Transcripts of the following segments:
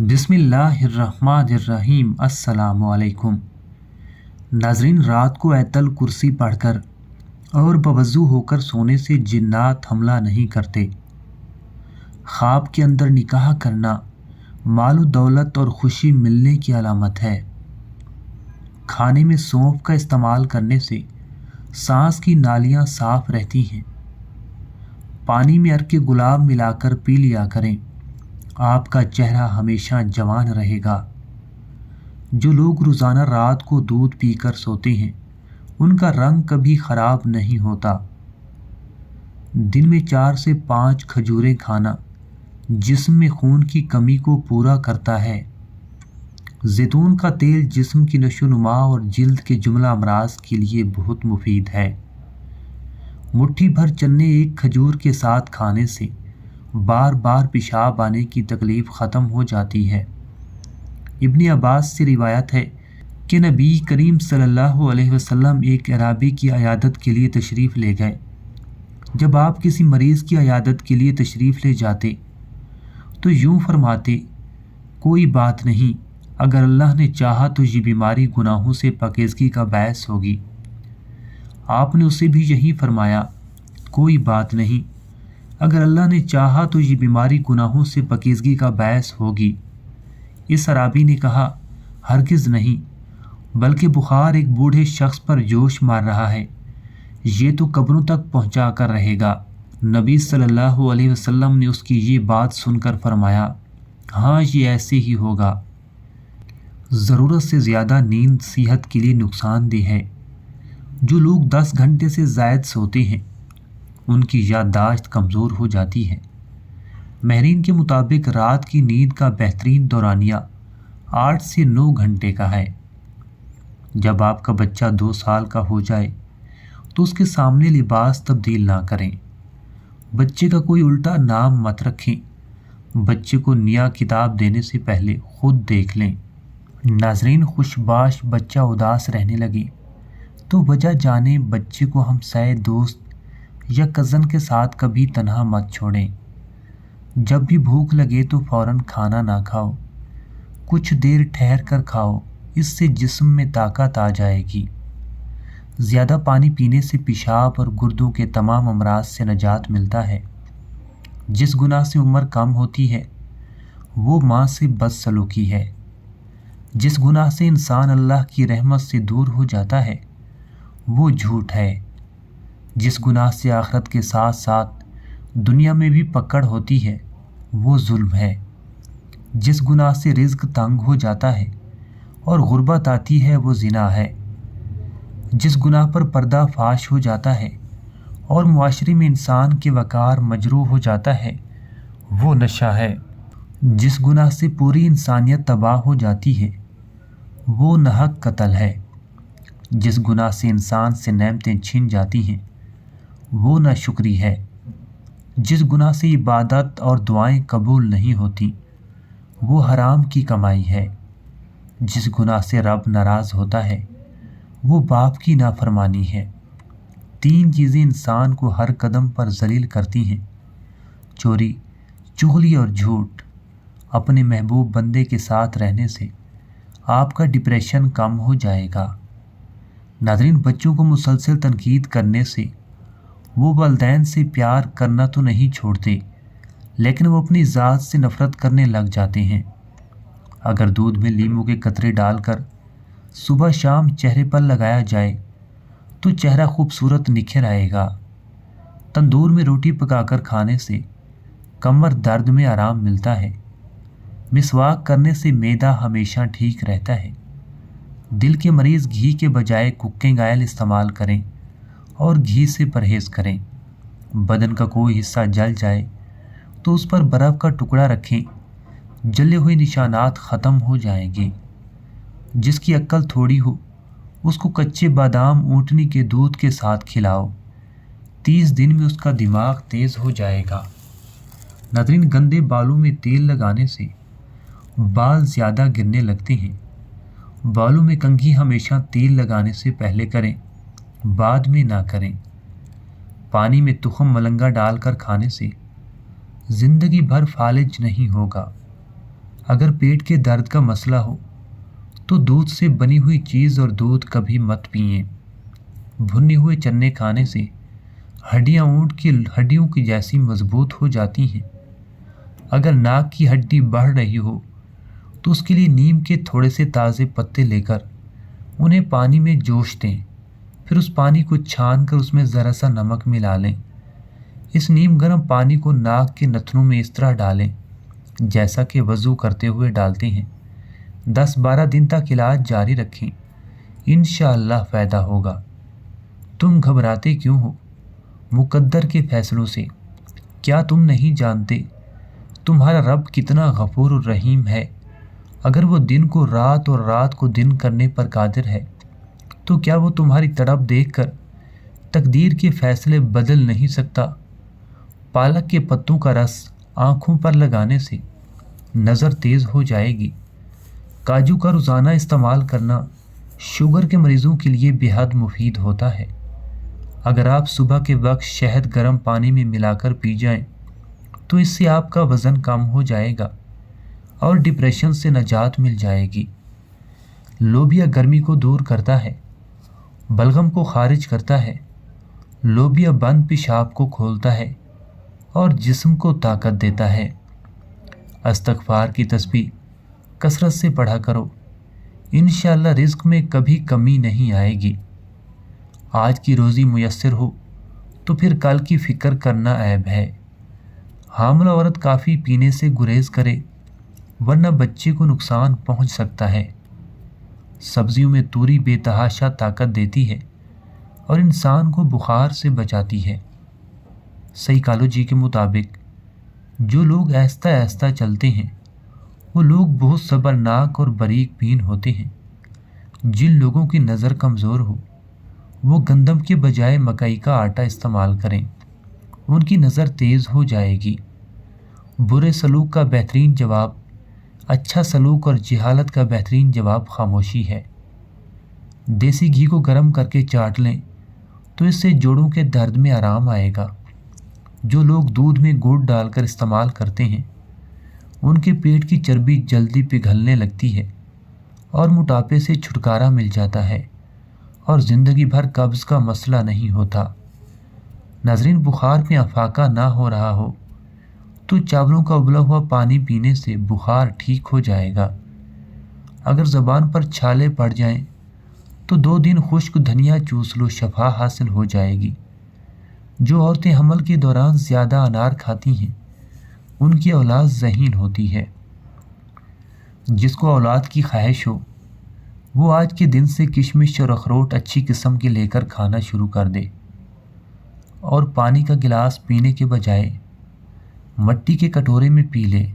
बिस्मिल्लाहिर्रहमानिर्रहीम। अस्सलामु अलैकुम। नाजरीन, रात को आयतल कुर्सी पढ़कर और बवज़ू होकर सोने से जिन्नात हमला नहीं करते। ख्वाब के अंदर निकाह करना माल दौलत और खुशी मिलने की अलामत है। खाने में सौंफ का इस्तेमाल करने से सांस की नालियां साफ रहती हैं। पानी में अर्क गुलाब मिलाकर पी लिया करें, आपका चेहरा हमेशा जवान रहेगा। जो लोग रोज़ाना रात को दूध पीकर सोते हैं उनका रंग कभी ख़राब नहीं होता। दिन में 4 से 5 खजूरें खाना जिस्म में खून की कमी को पूरा करता है। जैतून का तेल जिस्म की नशोनुमा और जिल्द के जुमला अमराज के लिए बहुत मुफीद है। मुट्ठी भर चने एक खजूर के साथ खाने से बार बार पेशाब आने की तकलीफ़ ख़त्म हो जाती है। इब्न अब्बास से रिवायत है कि नबी करीम सल्लल्लाहु अलैहि वसल्लम एक अराबी की अयादत के लिए तशरीफ़ ले गए। जब आप किसी मरीज़ की अयादत के लिए तशरीफ़ ले जाते तो यूँ फरमाते, कोई बात नहीं, अगर अल्लाह ने चाहा तो ये बीमारी गुनाहों से पाकीज़गी का बायस होगी। आपने उसे भी यही फरमाया, कोई बात नहीं, अगर अल्लाह ने चाहा तो ये बीमारी गुनाहों से पाकीज़गी का बायस होगी। इस अराबी ने कहा, हरगिज़ नहीं, बल्कि बुखार एक बूढ़े शख्स पर जोश मार रहा है, ये तो कब्रों तक पहुंचा कर रहेगा। नबी सल्लल्लाहु अलैहि वसल्लम ने उसकी ये बात सुनकर फरमाया, हाँ, ये ऐसे ही होगा। ज़रूरत से ज़्यादा नींद सेहत के लिए नुकसानदेह है। जो लोग 10 घंटे से ज़ायद सोते हैं उनकी याददाश्त कमज़ोर हो जाती है। महरीन के मुताबिक रात की नींद का बेहतरीन दौरानिया 8 से 9 घंटे का है। जब आपका बच्चा 2 साल का हो जाए तो उसके सामने लिबास तब्दील ना करें। बच्चे का कोई उल्टा नाम मत रखें। बच्चे को नया किताब देने से पहले खुद देख लें। नाजरीन, खुशबाश बच्चा उदास रहने लगे तो वजह जाने बच्चे को हमसाये दोस्त या कज़न के साथ कभी तन्हा मत छोड़ें। जब भी भूख लगे तो फ़ौरन खाना ना खाओ, कुछ देर ठहर कर खाओ, इससे जिस्म में ताकत आ जाएगी। ज़्यादा पानी पीने से पेशाब और गुर्दों के तमाम अमराज से निजात मिलता है। जिस गुनाह से उम्र कम होती है वो माँ से बदसलूकी है। जिस गुनाह से इंसान अल्लाह की रहमत से दूर हो जाता है वो झूठ है। जिस गुनाह से आखिरत के साथ साथ दुनिया में भी पकड़ होती है वो जुल्म है। जिस गुनाह से रिज़्क तंग हो जाता है और गुर्बत आती है वो ज़िना है। जिस गुनाह पर पर्दा फाश हो जाता है और मुआशरे में इंसान के वक़ार मजरूह हो जाता है वो नशा है। जिस गुनाह से पूरी इंसानियत तबाह हो जाती है वो नाहक कत्ल है। जिस गुनाह से इंसान से नेमतें छिन जाती हैं वो नाशुक्री है। जिस गुनाह से इबादत और दुआएं कबूल नहीं होती वो हराम की कमाई है। जिस गुनाह से रब नाराज़ होता है वो बाप की नाफरमानी है। 3 चीज़ें इंसान को हर कदम पर जलील करती हैं, चोरी, चुगली और झूठ। अपने महबूब बंदे के साथ रहने से आपका डिप्रेशन कम हो जाएगा। नाज़रीन, बच्चों को मुसलसल तनकीद करने से वो वालिदैन से प्यार करना तो नहीं छोड़ते, लेकिन वो अपनी ज़ात से नफ़रत करने लग जाते हैं। अगर दूध में नींबू के कतरे डालकर सुबह शाम चेहरे पर लगाया जाए तो चेहरा खूबसूरत निखर आएगा। तंदूर में रोटी पकाकर खाने से कमर दर्द में आराम मिलता है। मिसवाक करने से मैदा हमेशा ठीक रहता है। दिल के मरीज़ घी के बजाय कुकिंग ऑयल इस्तेमाल करें और घी से परहेज़ करें। बदन का कोई हिस्सा जल जाए तो उस पर बर्फ़ का टुकड़ा रखें, जले हुए निशानात ख़त्म हो जाएंगे। जिसकी अक्ल थोड़ी हो उसको कच्चे बादाम ऊँटनी के दूध के साथ खिलाओ, 30 दिन में उसका दिमाग तेज़ हो जाएगा। नाज़रीन, गंदे बालों में तेल लगाने से बाल ज़्यादा गिरने लगते हैं। बालों में कंघी हमेशा तेल लगाने से पहले करें, बाद में ना करें। पानी में तुखम मलंगा डालकर खाने से ज़िंदगी भर फालिज नहीं होगा। अगर पेट के दर्द का मसला हो तो दूध से बनी हुई चीज़ और दूध कभी मत पिएं। भुने हुए चने खाने से हड्डियां ऊंट की हड्डियों की जैसी मजबूत हो जाती हैं। अगर नाक की हड्डी बढ़ रही हो तो उसके लिए नीम के थोड़े से ताज़े पत्ते लेकर उन्हें पानी में जोश दें। फिर उस पानी को छान कर उसमें ज़रा सा नमक मिला लें। इस नीम गर्म पानी को नाक के नथनों में इस तरह डालें जैसा कि वज़ू करते हुए डालते हैं। 10-12 दिन तक इलाज जारी रखें, इंशाअल्लाह फ़ायदा होगा। तुम घबराते क्यों हो मुकद्दर के फैसलों से? क्या तुम नहीं जानते तुम्हारा रब कितना गफूर और रहीम है? अगर वो दिन को रात और रात को दिन करने पर कादिर है तो क्या वो तुम्हारी तड़प देखकर तकदीर के फैसले बदल नहीं सकता? पालक के पत्तों का रस आँखों पर लगाने से नज़र तेज़ हो जाएगी। काजू का रोज़ाना इस्तेमाल करना शुगर के मरीज़ों के लिए बेहद मुफीद होता है। अगर आप सुबह के वक्त शहद गर्म पानी में मिलाकर पी जाएं तो इससे आपका वज़न कम हो जाएगा और डिप्रेशन से निजात मिल जाएगी। लोबिया गर्मी को दूर करता है, बलगम को खारिज करता है। लोबिया बंद पेशाब को खोलता है और जिस्म को ताकत देता है। इस्तग़फ़ार की तस्बीह कसरत से पढ़ा करो, इंशाअल्लाह रिज़्क़ में कभी कमी नहीं आएगी। आज की रोज़ी मुयस्सर हो तो फिर कल की फ़िक्र करना ऐब है। हामिला औरत काफ़ी पीने से गुरेज करे वरना बच्चे को नुकसान पहुंच सकता है। सब्जियों में तूरी बेतहाशा ताकत देती है और इंसान को बुखार से बचाती है। साइकोलॉजी के मुताबिक जो लोग आहिस्ता आहिस्ता चलते हैं वो लोग बहुत सब्रनाक और बारीक बीन होते हैं। जिन लोगों की नज़र कमज़ोर हो वो गंदम के बजाय मकई का आटा इस्तेमाल करें, उनकी नज़र तेज़ हो जाएगी। बुरे सलूक का बेहतरीन जवाब अच्छा सलूक और जहालत का बेहतरीन जवाब खामोशी है। देसी घी को गर्म करके चाट लें तो इससे जोड़ों के दर्द में आराम आएगा। जो लोग दूध में गुड़ डालकर इस्तेमाल करते हैं उनके पेट की चर्बी जल्दी पिघलने लगती है और मोटापे से छुटकारा मिल जाता है और ज़िंदगी भर कब्ज़ का मसला नहीं होता। नाज़रीन, बुखार में अफाका ना हो रहा हो तो चावलों का उबला हुआ पानी पीने से बुखार ठीक हो जाएगा। अगर ज़बान पर छाले पड़ जाएं तो 2 दिन खुश्क धनिया चूस लो, शफा हासिल हो जाएगी। जो औरतें हमल के दौरान ज़्यादा अनार खाती हैं उनकी औलाद ज़हीन होती है। जिसको औलाद की ख्वाहिश हो वो आज के दिन से किशमिश और अखरोट अच्छी किस्म के लेकर खाना शुरू कर दे और पानी का गिलास पीने के बजाय मट्टी के कटोरे में पी ले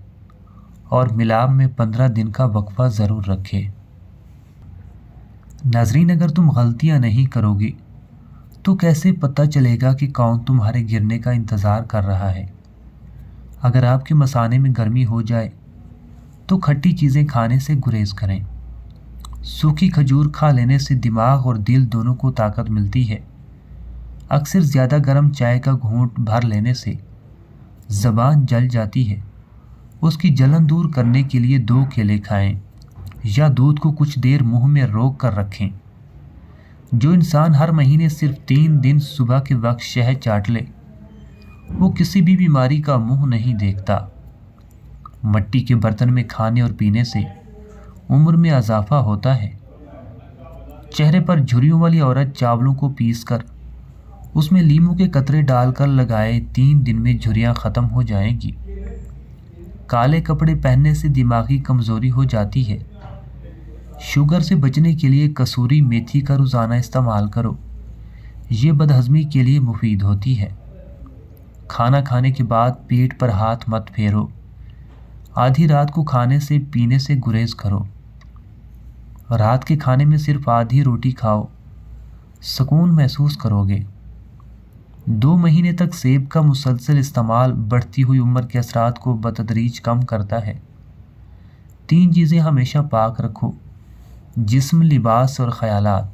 और मिलाप में 15 दिन का वक्फा ज़रूर रखे। नाज़रीन, अगर तुम गलतियां नहीं करोगे तो कैसे पता चलेगा कि कौन तुम्हारे गिरने का इंतज़ार कर रहा है? अगर आपके मसाने में गर्मी हो जाए तो खट्टी चीज़ें खाने से गुरेज करें। सूखी खजूर खा लेने से दिमाग और दिल दोनों को ताकत मिलती है। अक्सर ज़्यादा गर्म चाय का घूंट भर लेने से ज़बान जल जाती है। उसकी जलन दूर करने के लिए 2 केले खाएं या दूध को कुछ देर मुंह में रोक कर रखें। जो इंसान हर महीने सिर्फ 3 दिन सुबह के वक्त शहद चाट ले वो किसी भी बीमारी का मुंह नहीं देखता। मट्टी के बर्तन में खाने और पीने से उम्र में इजाफा होता है। चेहरे पर झुर्रियों वाली औरत चावलों को पीसकर उसमें लीमू के कतरे डालकर लगाए, 3 दिन में झुर्रियाँ ख़त्म हो जाएंगी। काले कपड़े पहनने से दिमागी कमज़ोरी हो जाती है। शुगर से बचने के लिए कसूरी मेथी का रोज़ाना इस्तेमाल करो, ये बदहज़मी के लिए मुफीद होती है। खाना खाने के बाद पेट पर हाथ मत फेरो। आधी रात को खाने से पीने से गुरेज करो। रात के खाने में सिर्फ आधी रोटी खाओ, सुकून महसूस करोगे। 2 महीने तक सेब का मुसलसल इस्तेमाल बढ़ती हुई उम्र के असरात को बतदरीज कम करता है। 3 चीज़ें हमेशा पाक रखो, जिस्म, लिबास और ख़यालात।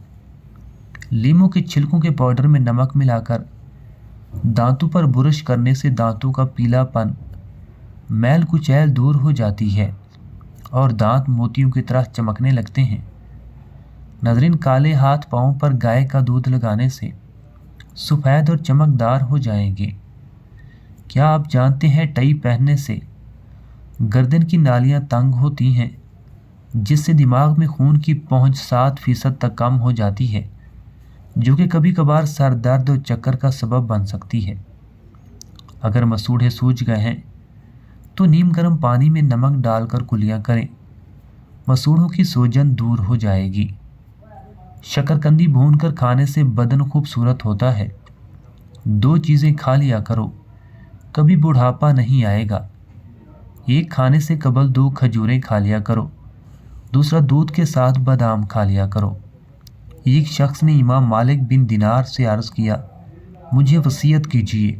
लीमू के छिलकों के पाउडर में नमक मिलाकर दांतों पर बुरश करने से दांतों का पीलापन, मैल कुचैल दूर हो जाती है। اور دانت موتیوں کی طرح چمکنے لگتے ہیں۔ ناظرین، کالے ہاتھ پاؤں پر گائے کا دودھ لگانے سے سفید اور چمکدار ہو جائیں گے۔ کیا آپ جانتے ہیں ٹائی پہننے سے گردن کی نالیاں تنگ ہوتی ہیں، جس سے دماغ میں خون کی پہنچ 7% تک کم ہو جاتی ہے، جو کہ کبھی کبھار سر درد اور چکر کا سبب بن سکتی ہے۔ اگر مسوڑھے سوج گئے ہیں تو نیم گرم پانی میں نمک ڈال کر کلیاں کریں، مسوڑھوں کی سوجن دور ہو جائے گی۔ شکرکندی بھون کر کھانے سے بدن خوبصورت ہوتا ہے۔ 2 چیزیں کھا لیا کرو، کبھی بڑھاپا نہیں آئے گا۔ ایک کھانے سے قبل 2 کھجوریں کھا لیا کرو، دوسرا دودھ کے ساتھ بادام کھا لیا کرو۔ ایک شخص نے امام مالک بن دینار سے عرض کیا، مجھے وصیت کیجیے۔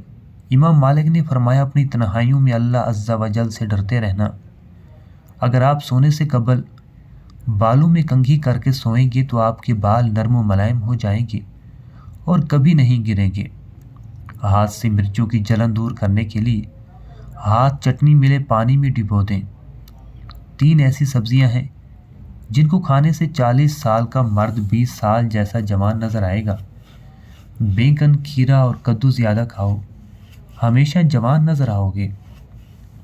امام مالک نے فرمایا، اپنی تنہائیوں میں اللہ عز و جل سے ڈرتے رہنا۔ اگر آپ سونے سے قبل بالوں میں کنگھی کر کے سوئیں گے تو آپ کے بال نرم و ملائم ہو جائیں گے اور کبھی نہیں گریں گے۔ ہاتھ سے مرچوں کی جلن دور کرنے کے لیے ہاتھ چٹنی ملے پانی میں ڈبو دیں۔ 3 ایسی سبزیاں ہیں جن کو کھانے سے 40 سال کا مرد 20 سال جیسا جوان نظر آئے گا۔ بیگن، کھیرا اور کدو زیادہ کھاؤ، ہمیشہ جوان نظر آؤ گے۔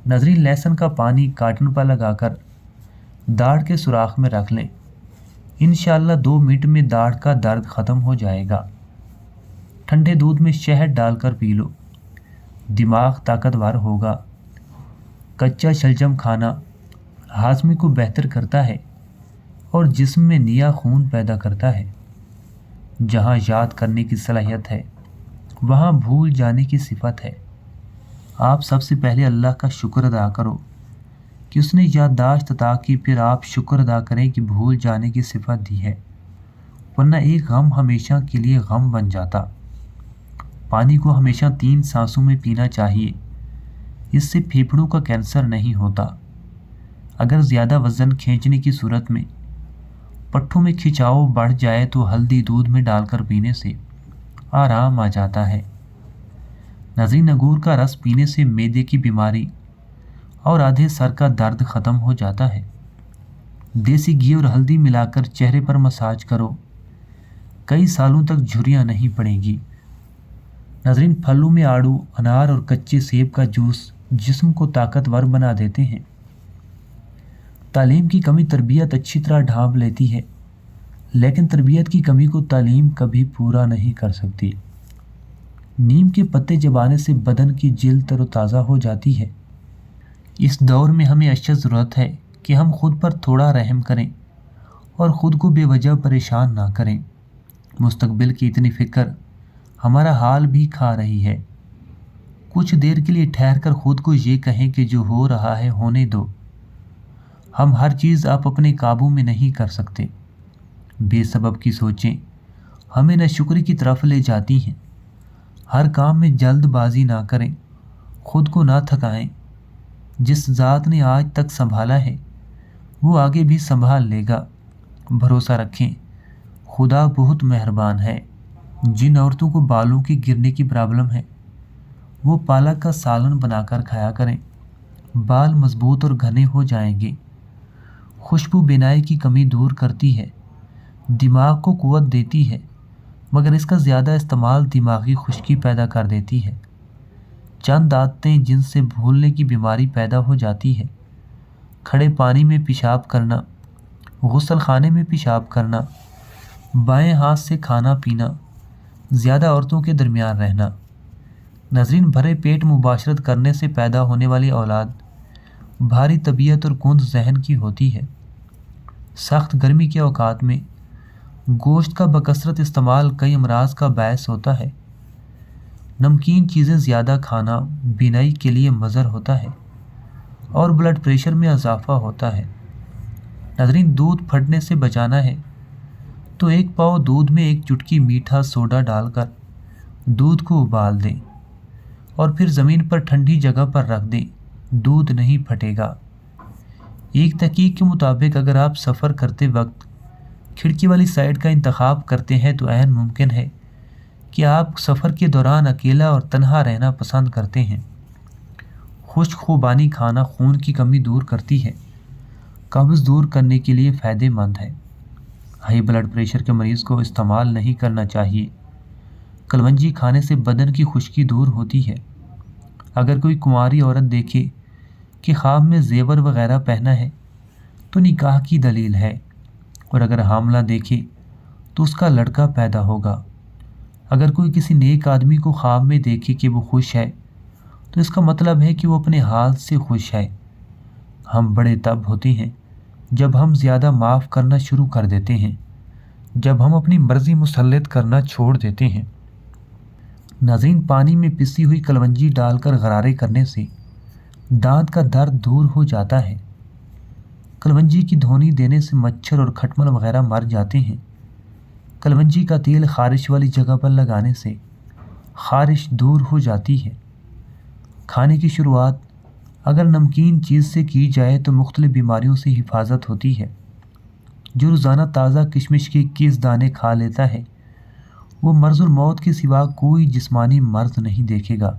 ناظرین، لہسن کا پانی کاٹن پر لگا کر داڑھ کے سوراخ میں رکھ لیں، انشاءاللہ 2 منٹ میں داڑھ کا درد ختم ہو جائے گا۔ ٹھنڈے دودھ میں شہد ڈال کر پی لو، دماغ طاقتور ہوگا۔ کچا شلجم کھانا ہاضمے کو بہتر کرتا ہے اور جسم میں نیا خون پیدا کرتا ہے۔ جہاں یاد کرنے کی صلاحیت ہے وہاں بھول جانے کی صفت ہے۔ آپ سب سے پہلے اللہ کا شکر ادا کرو کہ اس نے یادداشت عطا کی، پھر آپ شکر ادا کریں کہ بھول جانے کی صفت دی ہے، ورنہ ایک غم ہمیشہ کے لیے غم بن جاتا۔ پانی کو ہمیشہ 3 سانسوں میں پینا چاہیے، اس سے پھیپھڑوں کا کینسر نہیں ہوتا۔ اگر زیادہ وزن کھینچنے کی صورت میں پٹھوں میں کھچاؤ بڑھ جائے تو ہلدی دودھ میں ڈال کر پینے سے آرام آ جاتا ہے۔ ناظرین، انگور کا رس پینے سے معدے کی بیماری اور آدھے سر کا درد ختم ہو جاتا ہے۔ دیسی گھی اور ہلدی ملا کر چہرے پر مساج کرو، کئی سالوں تک جھریاں نہیں پڑیں گی۔ ناظرین، پھلوں میں آڑو، انار اور کچے سیب کا جوس جسم کو طاقتور بنا دیتے ہیں۔ تعلیم کی کمی تربیت اچھی طرح ڈھانپ لیتی ہے، لیکن تربیت کی کمی کو تعلیم کبھی پورا نہیں کر سکتی۔ نیم کے پتے چبانے سے بدن کی جلد تر و تازہ ہو جاتی ہے۔ اس دور میں ہمیں اشد ضرورت ہے کہ ہم خود پر تھوڑا رحم کریں اور خود کو بے وجہ پریشان نہ کریں۔ مستقبل کی اتنی فکر ہمارا حال بھی کھا رہی ہے۔ کچھ دیر کے لیے ٹھہر کر خود کو یہ کہیں کہ جو ہو رہا ہے ہونے دو۔ ہم ہر چیز آپ اپنے قابو میں نہیں کر سکتے۔ بے سبب کی سوچیں ہمیں ناشکری کی طرف لے جاتی ہیں۔ ہر کام میں جلد بازی نہ کریں، خود کو نہ تھکائیں۔ جس ذات نے آج تک سنبھالا ہے وہ آگے بھی سنبھال لے گا۔ بھروسہ رکھیں، خدا بہت مہربان ہے۔ جن عورتوں کو بالوں کی گرنے کی پرابلم ہے وہ پالک کا سالن بنا کر کھایا کریں، بال مضبوط اور گھنے ہو جائیں گے۔ خوشبو بینائی کی کمی دور کرتی ہے، دماغ کو قوت دیتی ہے، مگر اس کا زیادہ استعمال دماغی خشکی پیدا کر دیتی ہے۔ چند عادتیں جن سے بھولنے کی بیماری پیدا ہو جاتی ہے: کھڑے پانی میں پیشاب کرنا، غسل خانے میں پیشاب کرنا، بائیں ہاتھ سے کھانا پینا، زیادہ عورتوں کے درمیان رہنا۔ ناظرین، بھرے پیٹ مباشرت کرنے سے پیدا ہونے والی اولاد بھاری طبیعت اور کند ذہن کی ہوتی ہے۔ سخت گرمی کے اوقات میں گوشت کا بکثرت استعمال کئی امراض کا باعث ہوتا ہے۔ نمکین چیزیں زیادہ کھانا بینائی کے لیے مضر ہوتا ہے اور بلڈ پریشر میں اضافہ ہوتا ہے۔ ناظرین، دودھ پھٹنے سے بچانا ہے تو 1 پاؤ دودھ میں 1 چٹکی میٹھا سوڈا ڈال کر دودھ کو ابال دیں اور پھر زمین پر ٹھنڈی جگہ پر رکھ دیں، دودھ نہیں پھٹے گا۔ ایک تحقیق کے مطابق اگر آپ سفر کرتے وقت کھڑکی والی سائڈ کا انتخاب کرتے ہیں تو عین ممکن ہے کہ آپ سفر کے دوران اکیلا اور تنہا رہنا پسند کرتے ہیں۔ خشک خوبانی کھانا خون کی کمی دور کرتی ہے۔ कब्ज़ दूर करने के लिए फ़ायदेमंद है। हाई ब्लड प्रेशर के मरीज़ को इस्तेमाल नहीं करना चाहिए। कलवंजी खाने से बदन की खुश्की दूर होती है। अगर कोई कुंवारी औरत देखे कि ख्वाब में जेवर वगैरह पहना है तो निकाह की दलील है, और अगर हामला देखे तो उसका लड़का पैदा होगा। अगर कोई किसी नेक आदमी को ख्वाब में देखे कि वो खुश है तो इसका मतलब है कि वो अपने हाल से खुश है। हम बड़े तब होते हैं जब हम ज़्यादा माफ़ करना शुरू कर देते हैं, जब हम अपनी मर्ज़ी मुसल्लत करना छोड़ देते हैं। नाज़रीन, पानी में पिसी हुई कलवंजी डालकर गरारे करने से दांत का दर्द दूर हो जाता है। कलवंजी की धोनी देने से मच्छर और खटमल वगैरह मर जाते हैं। कलवंजी का तेल खारिश वाली जगह पर लगाने से खारिश दूर हो जाती है। खाने की शुरुआत अगर नमकीन चीज़ से की जाए तो मुख्तलिफ बीमारियों से हिफाजत होती है। जो रोज़ाना ताज़ा किशमिश के 21 दाने खा लेता है वो मर्ज़ुल मौत के सिवा कोई जिस्मानी मर्ज़ नहीं देखेगा।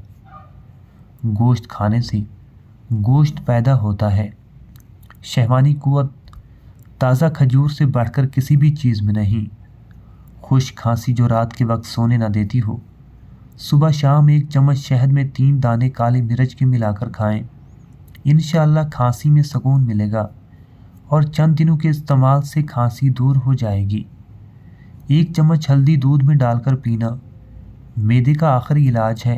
गोश्त खाने से गोश्त पैदा होता है। शहवानी कुव्वत ताज़ा खजूर से बढ़कर किसी भी चीज़ में नहीं। खुश खांसी जो रात के वक्त सोने न देती हो, सुबह शाम 1 चम्मच शहद में 3 दाने काली मिर्च के मिलाकर खाएं। इंशाअल्लाह खांसी में सुकून मिलेगा और चंद दिनों के इस्तेमाल से खांसी दूर हो जाएगी। 1 चम्मच हल्दी दूध में डालकर पीना मैदे का आखिरी इलाज है।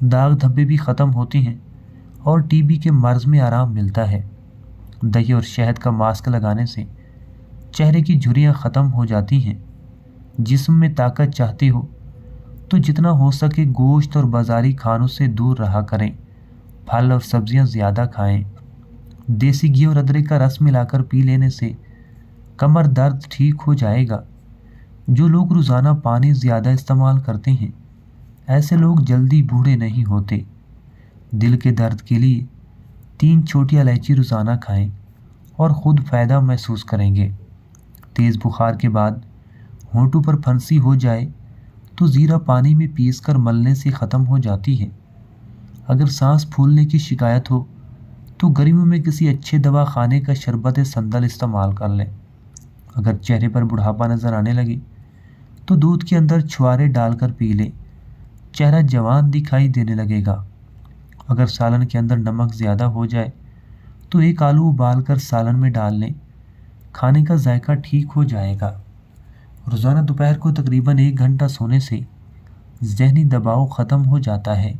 दाग धब्बे भी ख़त्म होते हैं और टीबी के मर्ज़ में आराम मिलता है। दही और शहद का मास्क लगाने से चेहरे की झुर्रियाँ ख़त्म हो जाती हैं। जिस्म में ताकत चाहते हो तो जितना हो सके गोश्त और बाज़ारी खानों से दूर रहा करें। फल और सब्जियां ज़्यादा खाएं। देसी घी और अदरक का रस मिलाकर पी लेने से कमर दर्द ठीक हो जाएगा। जो लोग रोज़ाना पानी ज़्यादा इस्तेमाल करते हैं ऐसे लोग जल्दी बूढ़े नहीं होते। दिल के दर्द के लिए 3 छोटी इलायची रोज़ाना खाएं और ख़ुद फ़ायदा महसूस करेंगे। तेज़ बुखार के बाद होंठों पर फंसी हो जाए तो ज़ीरा पानी में पीसकर मलने से ख़त्म हो जाती है। अगर सांस फूलने की शिकायत हो तो गर्मियों में किसी अच्छे दवा खाने का शरबत संदल इस्तेमाल कर लें। अगर चेहरे पर बुढ़ापा नज़र आने लगे तो दूध के अंदर छुआरे डालकर पी लें। चेहरा जवान दिखाई देने लगेगा। अगर सालन के अंदर नमक ज़्यादा हो जाए तो 1 आलू उबालकर सालन में डाल लें। खाने का जायका ठीक हो जाएगा। रोज़ाना दोपहर को तकरीबन 1 घंटा सोने से ज़हनी दबाव ख़त्म हो जाता है।